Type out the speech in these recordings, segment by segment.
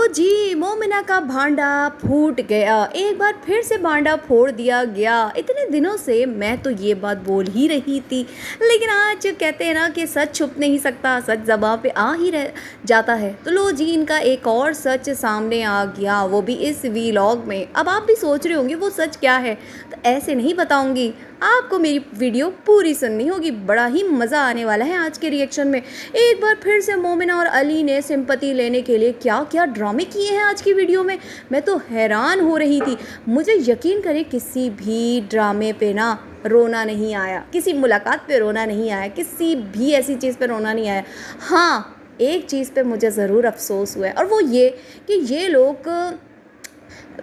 जी, मोमिना का भांडा फूट गया। एक बार फिर से भांडा फोड़ दिया गया। इतने दिनों से मैं तो ये बात बोल ही रही थी, लेकिन आज कहते हैं ना कि सच छुप नहीं सकता, सच ज़बां पे आ ही रह जाता है। तो लो जी, इनका एक और सच सामने आ गया, वो भी इस वीलॉग में। अब आप भी सोच रहे होंगे वो सच क्या है, तो ऐसे नहीं बताऊंगी, आपको मेरी वीडियो पूरी सुननी होगी। बड़ा ही मज़ा आने वाला है आज के रिएक्शन में। एक बार फिर से मोमिना और अली ने सिंपैथी लेने के लिए क्या क्या ड्रामे किए हैं आज की वीडियो में। मैं तो हैरान हो रही थी। मुझे यकीन करें, किसी भी ड्रामे पे ना रोना नहीं आया, किसी मुलाकात पे रोना नहीं आया, किसी भी ऐसी चीज़ पे रोना नहीं आया। हाँ, एक चीज़ पे मुझे ज़रूर अफसोस हुआ है, और वो ये कि ये लोग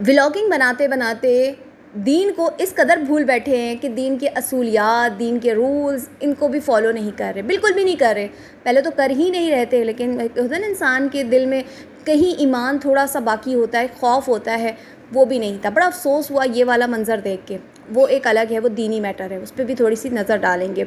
व्लॉगिंग बनाते बनाते दीन को इस कदर भूल बैठे हैं कि दीन के असूलियात, दीन के रूल्स, इनको भी फॉलो नहीं कर रहे, बिल्कुल भी नहीं कर रहे। पहले तो कर ही नहीं रहते, लेकिन होता है ना इंसान के दिल में कहीं ईमान थोड़ा सा बाकी होता है, खौफ होता है, वो भी नहीं था। बड़ा अफसोस हुआ ये वाला मंज़र देख के। वो एक अलग है, वो दीनी मैटर है, उस पर भी थोड़ी सी नज़र डालेंगे।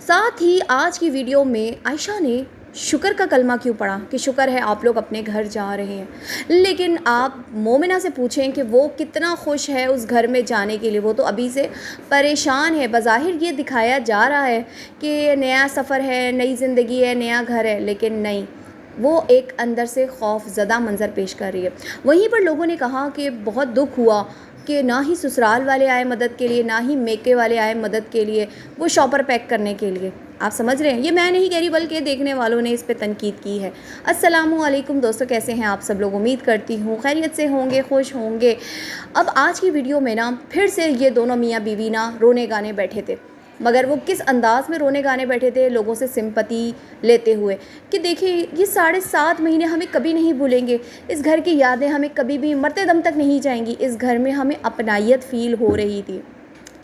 साथ ही आज की वीडियो में आयशा ने शुक्र का कलमा क्यों पढ़ा कि शुक्र है आप लोग अपने घर जा रहे हैं। लेकिन आप मोमिना से पूछें कि वो कितना खुश है उस घर में जाने के लिए, वो तो अभी से परेशान है। बज़ाहिर ये दिखाया जा रहा है कि नया सफ़र है, नई ज़िंदगी है, नया घर है, लेकिन नहीं, वो एक अंदर से खौफ ज़दा मंज़र पेश कर रही है। वहीं पर लोगों ने कहा कि बहुत दुख हुआ कि ना ही ससुराल वाले आए मदद के लिए, ना ही मेके वाले आए मदद के लिए, वो शॉपर पैक करने के लिए। आप समझ रहे हैं, ये मैं नहीं कह रही बल्कि देखने वालों ने इस पे तनकीद की है। अस्सलामुअलैकुम दोस्तों, कैसे हैं आप सब लोग? उम्मीद करती हूँ खैरियत से होंगे, खुश होंगे। अब आज की वीडियो में ना फिर से ये दोनों मियाँ बीवी ना रोने गाने बैठे थे, मगर वो किस अंदाज़ में रोने गाने बैठे थे, लोगों से सिंपैथी लेते हुए कि देखिए ये 7.5 महीने हमें कभी नहीं भूलेंगे, इस घर की यादें हमें कभी भी मरते दम तक नहीं जाएंगी। इस घर में हमें अपनायत फ़ील हो रही थी,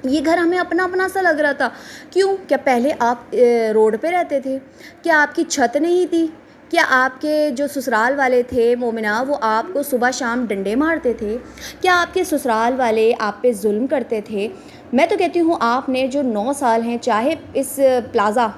ये घर हमें अपना अपना सा लग रहा था। क्यों? क्या पहले आप रोड पे रहते थे? क्या आपकी छत नहीं थी? क्या आपके जो ससुराल वाले थे मोमिना, वो आपको सुबह शाम डंडे मारते थे? क्या आपके ससुराल वाले आप पे जुल्म करते थे? मैं तो कहती हूँ आपने जो 9 साल हैं, चाहे इस प्लाज़ा,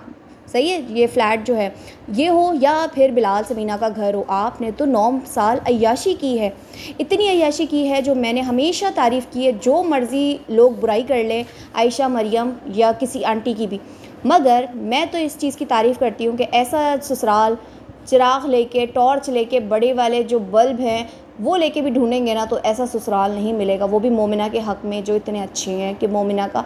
सही है, ये फ्लैट जो है ये हो या फिर बिलाल समीना का घर हो, आपने तो 9 साल अय्याशी की है। इतनी अय्याशी की है जो मैंने हमेशा तारीफ़ की है। जो मर्ज़ी लोग बुराई कर लें, आयशा, मरियम या किसी आंटी की भी, मगर मैं तो इस चीज़ की तारीफ़ करती हूँ कि ऐसा ससुराल चिराग लेके, टॉर्च लेके, बड़े वाले जो बल्ब हैं वो लेके भी ढूंढेंगे ना, तो ऐसा ससुराल नहीं मिलेगा। वो भी मोमिना के हक़ में, जो इतने अच्छे हैं कि मोमिना का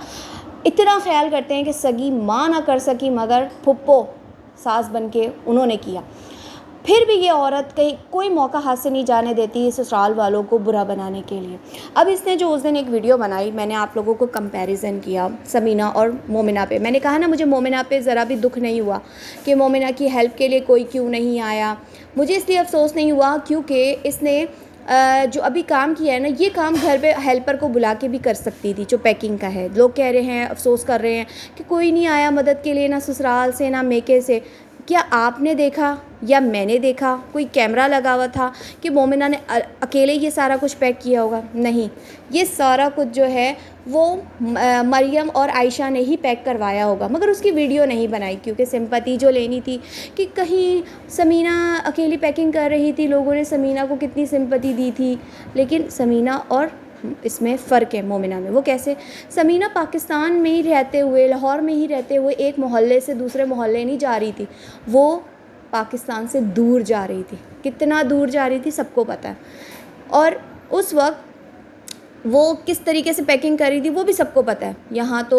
इतना ख्याल करते हैं कि सगी माँ ना कर सकी, मगर फुप्पो सास बन के उन्होंने किया। फिर भी ये औरत कहीं कोई मौका हाथ से नहीं जाने देती ससुराल वालों को बुरा बनाने के लिए। अब इसने जो उस दिन एक वीडियो बनाई, मैंने आप लोगों को कंपैरिजन किया समीना और मोमिना पे। मैंने कहा ना, मुझे मोमिना पे ज़रा भी दुख नहीं हुआ कि मोमिना की हेल्प के लिए कोई क्यों नहीं आया। मुझे इसलिए अफसोस नहीं हुआ क्योंकि इसने जो अभी काम किया है ना, ये काम घर पे हेल्पर को बुला के भी कर सकती थी, जो पैकिंग का है। लोग कह रहे हैं, अफसोस कर रहे हैं कि कोई नहीं आया मदद के लिए, ना ससुराल से ना मेके से। क्या आपने देखा या मैंने देखा कोई कैमरा लगा हुआ था कि मोमिना ने अकेले ये सारा कुछ पैक किया होगा? नहीं, ये सारा कुछ जो है वो मरियम और आयशा ने ही पैक करवाया होगा, मगर उसकी वीडियो नहीं बनाई क्योंकि सिंपैथी जो लेनी थी कि कहीं समीना अकेली पैकिंग कर रही थी, लोगों ने समीना को कितनी सिंपैथी दी थी। लेकिन समीना और इसमें फ़र्क है मोमिना में। वो कैसे? समीना पाकिस्तान में ही रहते हुए, लाहौर में ही रहते हुए एक मोहल्ले से दूसरे मोहल्ले नहीं जा रही थी, वो पाकिस्तान से दूर जा रही थी। कितना दूर जा रही थी सबको पता है। और उस वक्त वो किस तरीके से पैकिंग कर रही थी वो भी सबको पता है। यहाँ तो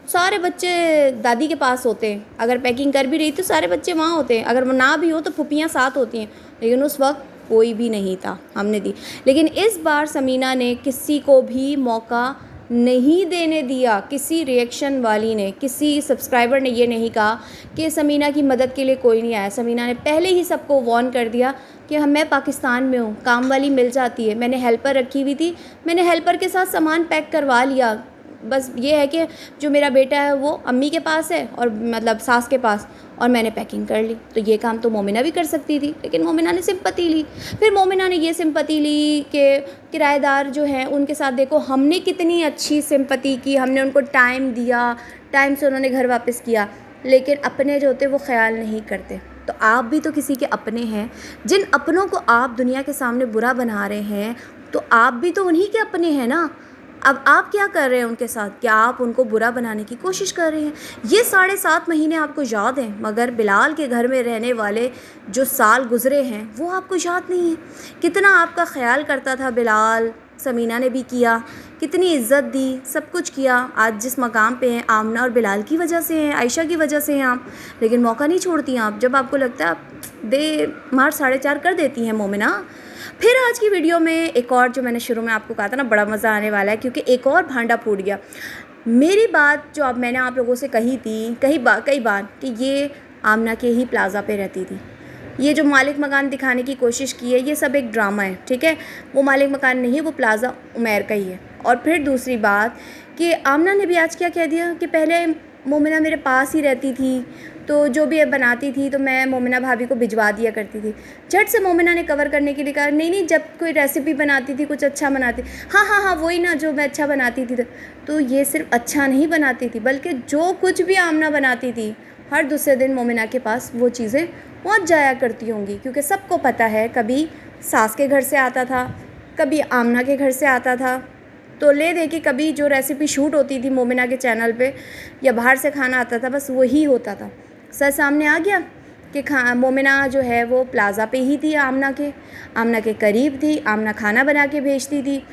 सारे बच्चे दादी के पास होते हैं, अगर पैकिंग कर भी रही तो सारे बच्चे वहाँ होते हैं, अगर ना भी हो तो फुप्पियाँ साथ होती हैं। लेकिन उस वक्त कोई भी नहीं था, हमने दी। लेकिन इस बार समीना ने किसी को भी मौका नहीं देने दिया। किसी रिएक्शन वाली ने, किसी सब्सक्राइबर ने ये नहीं कहा कि समीना की मदद के लिए कोई नहीं आया। समीना ने पहले ही सबको वार्न कर दिया कि मैं पाकिस्तान में हूँ, काम वाली मिल जाती है। मैंने हेल्पर रखी हुई थी, मैंने हेल्पर के साथ सामान पैक करवा लिया। बस ये है कि जो मेरा बेटा है वो अम्मी के पास है, और मतलब सास के पास, और मैंने पैकिंग कर ली। तो ये काम तो मोमिना भी कर सकती थी, लेकिन मोमिना ने सिंपैथी ली। फिर मोमिना ने ये सिंपैथी ली कि किराएदार जो हैं उनके साथ देखो हमने कितनी अच्छी सिंपैथी की, हमने उनको टाइम दिया, टाइम से उन्होंने घर वापस किया। लेकिन अपने जो होते वो ख्याल नहीं करते। तो आप भी तो किसी के अपने हैं। जिन अपनों को आप दुनिया के सामने बुरा बना रहे हैं, तो आप भी तो उन्हीं के अपने हैं ना। अब आप क्या कर रहे हैं उनके साथ? क्या आप उनको बुरा बनाने की कोशिश कर रहे हैं? ये 7.5 महीने आपको याद हैं, मगर बिलाल के घर में रहने वाले जो साल गुज़रे हैं वो आपको याद नहीं है। कितना आपका ख़्याल करता था बिलाल, समीना ने भी किया, कितनी इज़्ज़त दी, सब कुछ किया। आज जिस मकाम पे हैं आमना और बिलाल की वजह से हैं, आयशा की वजह से हैं आप, लेकिन मौका नहीं छोड़ती आप। जब आपको लगता है आप दे मार 4.5 कर देती हैं मोमिना। फिर आज की वीडियो में एक और, जो मैंने शुरू में आपको कहा था ना, बड़ा मज़ा आने वाला है, क्योंकि एक और भांडा फूट गया। मेरी बात जो अब मैंने आप लोगों से कही थी कई बार कि ये आमना के ही प्लाज़ा पे रहती थी। ये जो मालिक मकान दिखाने की कोशिश की है, ये सब एक ड्रामा है, ठीक है। वो मालिक मकान नहीं है, वो प्लाज़ा उमैर का ही है। और फिर दूसरी बात कि आमना ने भी आज क्या कह दिया कि पहले मोमिना मेरे पास ही रहती थी, तो जो भी बनाती थी तो मैं मोमिना भाभी को भिजवा दिया करती थी। झट से मोमिना ने कवर करने के लिए कहा, नहीं, जब कोई रेसिपी बनाती थी, कुछ अच्छा बनाती, हाँ वही ना जो मैं अच्छा बनाती थी। तो ये सिर्फ अच्छा नहीं बनाती थी, बल्कि जो कुछ भी आमना बनाती थी, हर दूसरे दिन मोमिना के पास वो चीज़ें पहुंच जाया करती होंगी, क्योंकि सबको पता है कभी सास के घर से आता था, कभी आमना के घर से आता था। तो ले दे कि कभी जो रेसिपी शूट होती थी मोमिना के चैनल पे, या बाहर से खाना आता था, बस वही होता था। सच सामने आ गया कि मोमिना जो है वो प्लाज़ा पे ही थी, आमना के करीब थी, आमना खाना बना के भेजती थी।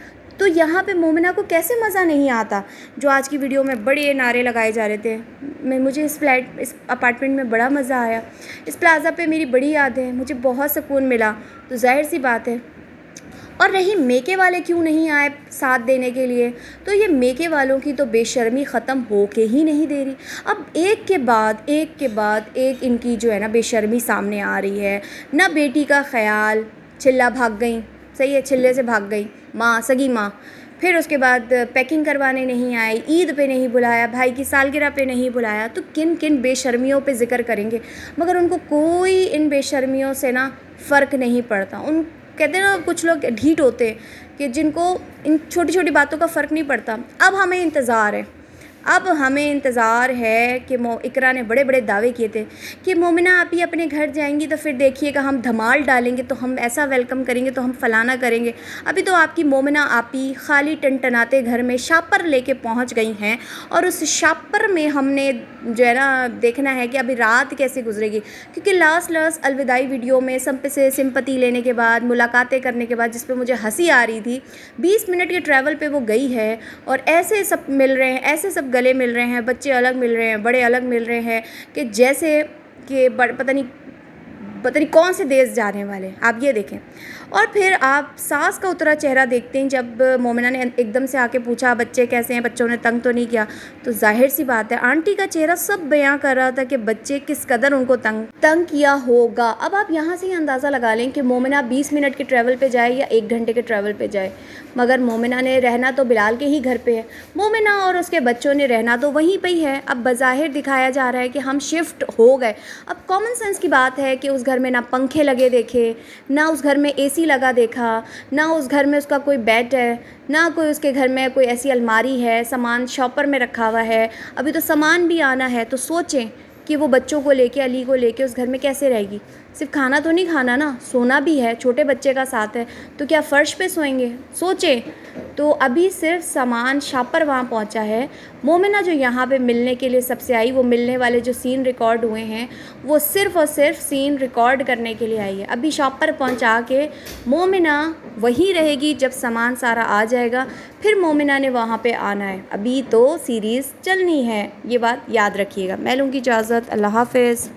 तो यहाँ पे मोमिना को कैसे मज़ा नहीं आता? जो आज की वीडियो में बड़े नारे लगाए जा रहे थे, मुझे इस अपार्टमेंट में बड़ा मज़ा आया, इस प्लाज़ा पे मेरी बड़ी यादें हैं, मुझे बहुत सुकून मिला। तो जाहिर सी बात है। और रही मेके वाले क्यों नहीं आए साथ देने के लिए, तो ये मेके वालों की तो बेशर्मी ख़त्म हो के ही नहीं दे रही। अब एक के बाद एक इनकी जो है ना बेशर्मी सामने आ रही है। ना बेटी का ख्याल, चिल्ला भाग गई, सही है, चिल्ले से भाग गई माँ, सगी माँ। फिर उसके बाद पैकिंग करवाने नहीं आए, ईद पे नहीं बुलाया, भाई की सालगिरह पे नहीं बुलाया। तो किन किन बेशर्मियों पे ज़िक्र करेंगे, मगर उनको कोई इन बेशर्मियों से ना फ़र्क नहीं पड़ता। उन कहते हैं ना, कुछ लोग ढीठ होते हैं कि जिनको इन छोटी छोटी बातों का फ़र्क नहीं पड़ता। अब हमें इंतज़ार है कि इकरा ने बड़े बड़े दावे किए थे कि मोमिना आप ही अपने घर जाएंगी तो फिर देखिएगा हम धमाल डालेंगे, तो हम ऐसा वेलकम करेंगे, तो हम फ़लाना करेंगे। अभी तो आपकी मोमिना आप ही खाली टनटनाते घर में शापर लेके पहुंच गई हैं, और उस शापर में हमने जो है ना देखना है कि अभी रात कैसे गुजरेगी। क्योंकि लास्ट अलविदाई वीडियो में सब से सिंपति लेने के बाद, मुलाकातें करने के बाद, जिस पे मुझे हंसी आ रही थी, 20 मिनट के ट्रैवल पे वो गई है और ऐसे सब मिल रहे हैं, ऐसे सब गले मिल रहे हैं, बच्चे अलग मिल रहे हैं, बड़े अलग मिल रहे हैं, कि जैसे कि पता नहीं कौन से देश जाने वाले हैं। आप ये देखें। और फिर आप सास का उतरा चेहरा देखते हैं, जब मोमिना ने एकदम से आके पूछा बच्चे कैसे हैं, बच्चों ने तंग तो नहीं किया। तो जाहिर सी बात है, आंटी का चेहरा सब बयां कर रहा था कि बच्चे किस कदर उनको तंग किया होगा। अब आप यहाँ से ही अंदाज़ा लगा लें कि मोमिना 20 मिनट के ट्रैवल पे जाए या 1 घंटे के ट्रैवल पे जाए, मगर मोमिना ने रहना तो बिलाल के ही घर पे है, मोमिना और उसके बच्चों ने रहना तो वहीं पे ही है। अब बज़ाहिर दिखाया जा रहा है कि हम शिफ्ट हो गए। अब कॉमन सेंस की बात है कि उस घर में ना पंखे लगे देखे, ना उस घर में AC लगा देखा, ना उस घर में उसका कोई बेड है, ना कोई उसके घर में कोई ऐसी अलमारी है, सामान शॉपर में रखा हुआ है। अभी तो सामान भी आना है, तो सोचें कि वो बच्चों को लेके, अली को लेके उस घर में कैसे रहेगी। सिर्फ खाना तो नहीं खाना ना, सोना भी है, छोटे बच्चे का साथ है, तो क्या फ़र्श पे सोएंगे? सोचें। तो अभी सिर्फ सामान शापर वहाँ पहुँचा है। मोमिना जो यहाँ पे मिलने के लिए सबसे आई, वो मिलने वाले जो सीन रिकॉर्ड हुए हैं, वो सिर्फ़ और सिर्फ सीन रिकॉर्ड करने के लिए आई है। अभी शापर पहुँचा के मोमिना वहीं रहेगी, जब सामान सारा आ जाएगा फिर मोमिना ने वहाँ पे आना है। अभी तो सीरीज़ चलनी है, ये बात याद रखिएगा। मैं लूँगी इजाज़त, अल्लाह हाफ़िज़।